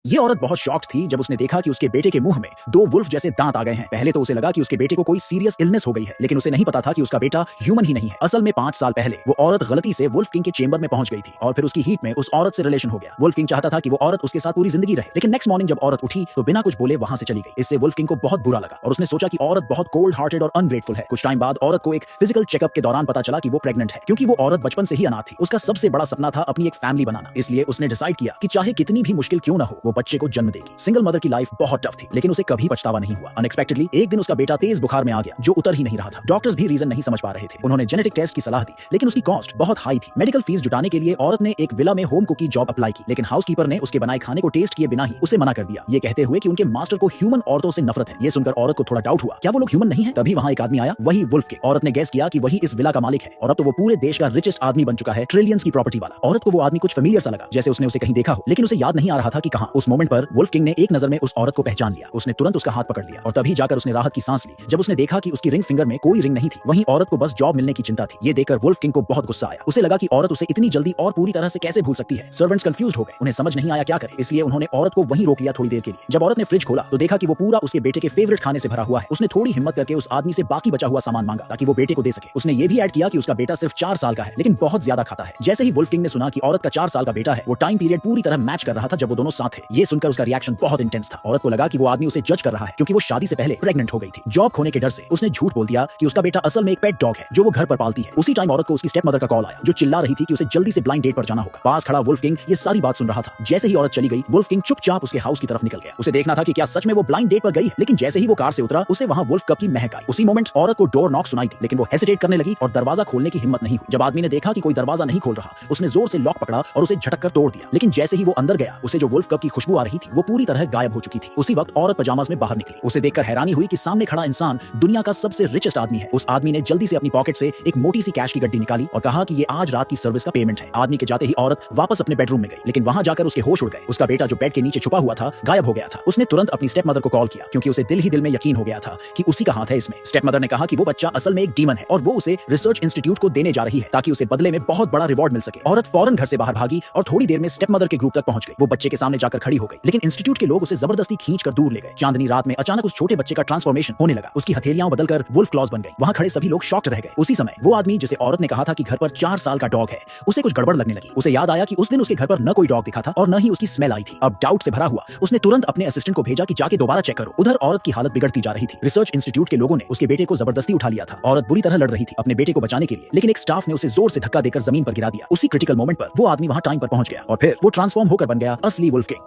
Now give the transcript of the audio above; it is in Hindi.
ये औरत बहुत शॉक्ड थी जब उसने देखा कि उसके बेटे के मुंह में दो वुल्फ जैसे दांत आ गए हैं। पहले तो उसे लगा कि उसके बेटे को कोई सीरियस इलनेस हो गई है, लेकिन उसे नहीं पता था कि उसका बेटा ह्यूमन ही नहीं है। असल में 5 साल पहले वो औरत गलती से वुल्फ किंग के चेंबर में पहुंच गई थी और फिर उसकी हीट में उस औरत से रिलेशन हो गया। वुल्फ किंग चाहता था कि वो औरत उसके साथ पूरी जिंदगी रहे, लेकिन नेक्स्ट मॉर्निंग जब औरत उठी तो बिना कुछ बोले वहां से चली गई। इससे वुल्फ किंग को बहुत बुरा लगा और उसने सोचा कि औरत बहुत कोल्ड हार्टेड और अनग्रेटफुल है। कुछ टाइम बाद औरत को एक फिजिकल चेकअप के दौरान पता चला कि वो प्रेग्नेंट है। क्योंकि वो औरत बचपन से ही अनाथ थी, उसका सबसे बड़ा सपना था अपनी एक फैमिली बनाना। इसलिए उसने डिसाइड किया कि चाहे कितनी भी मुश्किल क्यों न हो, वो बच्चे को जन्म देगी। सिंगल मदर की लाइफ बहुत टफ थी, लेकिन उसे कभी पछतावा नहीं हुआ। अनएक्सपेक्टेडली एक दिन उसका बेटा तेज बुखार में आ गया जो उतर ही नहीं रहा था। डॉक्टर्स भी रीजन नहीं समझ पा रहे थे। उन्होंने जेनेटिक टेस्ट की सलाह दी, लेकिन उसकी कॉस्ट बहुत हाई थी। मेडिकल फीस जुटाने के लिए औरत ने एक विला में होम कुकी जॉब अप्लाई की, लेकिन हाउसकीपर ने उसके बनाए खाने को टेस्ट किए बिना ही उसे मना कर दिया, ये कहते हुए कि उनके मास्टर को ह्यूमन औरतों से नफरत है। ये सुनकर औरत को थोड़ा डाउट हुआ, क्या वो लोग ह्यूमन नहीं है? तभी वहां एक आदमी आया, वही वुल्फ किंग। औरत ने गेस किया कि वही इस विला का मालिक है और अब तो वो पूरे देश का रिचेस्ट आदमी बन चुका है, ट्रिलियंस की प्रॉपर्टी वाला। औरत को वो आदमी कुछ फेमिलियर सा लगा, जैसे उसने उसे कहीं देखा हो, लेकिन उसे याद नहीं आ रहा था कि कहां। उस मोमेंट पर वुल्फ किंग ने एक नजर में उस औरत को पहचान लिया। उसने तुरंत उसका हाथ पकड़ लिया और तभी जाकर उसने राहत की सांस ली जब उसने देखा कि उसकी रिंग फिंगर में कोई रिंग नहीं थी। वहीं औरत को बस जॉब मिलने की चिंता थी। ये देखकर वुल्फ किंग को बहुत गुस्सा आया। उसे लगा कि औरत उसे इतनी जल्दी और पूरी तरह से कैसे भूल सकती है। सर्वेंट्स कंफ्यूज्ड हो गए, उन्हें समझ नहीं आया क्या करें, इसलिए उन्होंने औरत को वहीं रोक लिया थोड़ी देर के लिए। जब औरत ने फ्रिज खोला तो देखा कि वो पूरा उसके बेटे के फेवरेट खाने से भरा हुआ है। उसने थोड़ी हिम्मत करके उस आदमी से बाकी बचा हुआ सामान मांगा ताकि वो बेटे को दे सके। उसने ये भी ऐड किया कि उसका बेटा सिर्फ 4 साल का है, लेकिन बहुत ज्यादा खाता है। जैसे ही वुल्फ किंग ने सुना कि औरत का 4 साल का बेटा है, वो टाइम पीरियड पूरी तरह मैच कर रहा था जब वो दोनों साथ थे। ये सुनकर उसका रिएक्शन बहुत इंटेंस था। औरत को लगा कि वो आदमी उसे जज कर रहा है क्योंकि वो शादी से पहले प्रेग्नेंट हो गई थी। जॉब खोने के डर से उसने झूठ बोल दिया कि उसका बेटा असल में एक पेट डॉग है जो वो घर पर पालती है। उसी टाइम औरत को उसकी स्टेप मदर का कॉल आया जो चिल्ला रही थी कि उसे जल्दी से ब्लाइंड डेट पर जाना होगा। पास खड़ा वुल्फ किंग ये सारी बात सुन रहा था। जैसे ही औरत चली गई, वुल्फ किंग चुपचाप उसके हाउस की तरफ निकल गया। उसे देखना था कि क्या सच में वो ब्लाइंड डेट पर गई है, लेकिन जैसे ही वो कार से उतरा उसे वहां वुल्फ कप की महक आई। उसी मोमेंट औरत को डोर नॉक सुनाई थी, लेकिन वो हेसिटेट करने लगी और दरवाजा खोलने की हिम्मत नहीं हुई। जब आदमी ने देखा कि कोई दरवाजा नहीं खोल रहा, उसने जोर से लॉक पकड़ा और उसे झटक कर तोड़ दिया। लेकिन जैसे ही वो अंदर गया, उसे जो वुल्फ कप की खुशबू आ रही थी वो पूरी तरह गायब हो चुकी थी। उसी वक्त औरत पजामास में बाहर निकली। उसे देखकर हैरानी हुई कि सामने खड़ा इंसान दुनिया का सबसे रिचेस्ट आदमी है। उस आदमी ने जल्दी से अपनी पॉकेट से एक मोटी सी कैश की गड्डी निकाली और कहा कि ये आज रात की सर्विस का पेमेंट है। आदमी के जाते ही औरत वापस अपने बेडरूम में गई, लेकिन वहां जाकर उसके होश उड़ गए। उसका बेटा जो बेड के नीचे छुपा हुआ था गायब हो गया था। उसने तुरंत अपनी स्टेप मदर को कॉल किया क्योंकि उसे दिल ही दिल में यकीन हो गया था कि उसी का हाथ है इसमें। स्टेप मदर ने कहा कि वो बच्चा असल में एक डीमन है और वो उसे रिसर्च इंस्टीट्यूट को देने जा रही है ताकि उसे बदले में बहुत बड़ा रिवॉर्ड मिल सके। औरत फौरन घर से बाहर भागी और थोड़ी देर में स्टेप मदर के ग्रुप तक पहुंच गई। वो बच्चे के सामने जाकर खड़ी हो गई, लेकिन इंस्टीट्यूट के लोग उसे जबरदस्ती खींचकर दूर ले गए। चांदनी रात में अचानक उस छोटे बच्चे का ट्रांसफॉर्मेशन होने लगा। उसकी हथेलियां बदलकर वुल्फ क्लॉज बन गई। वहां खड़े सभी लोग शॉक्ड रह गए। उसी समय वो आदमी जिसे औरत ने कहा था कि घर पर 4 साल का डॉग है, उसे कुछ गड़बड़ लगने लगी। उसे याद आया कि उस दिन उसके घर पर न कोई डॉग दिखा था और न ही उसकी स्मेल आई थी। अब डाउट से भरा हुआ उसने तुरंत अपने असिस्टेंट को भेजा कि जाके दोबारा चेक करो। उधर औरत की हालत बिगड़ती जा रही थी। रिसर्च इंस्टीट्यूट के लोगों ने उसके बेटे को जबरदस्ती उठा लिया था। औरत बुरी तरह लड़ रही थी अपने बेटे को बचाने के लिए, लेकिन एक स्टाफ ने उसे जोर से धक्का देकर जमीन पर गिरा दिया। उसी क्रिटिकल मोमेंट पर वो आदमी वहां टाइम पर पहुंच गया और फिर वो ट्रांसफॉर्म होकर बन गया असली वुल्फ किंग।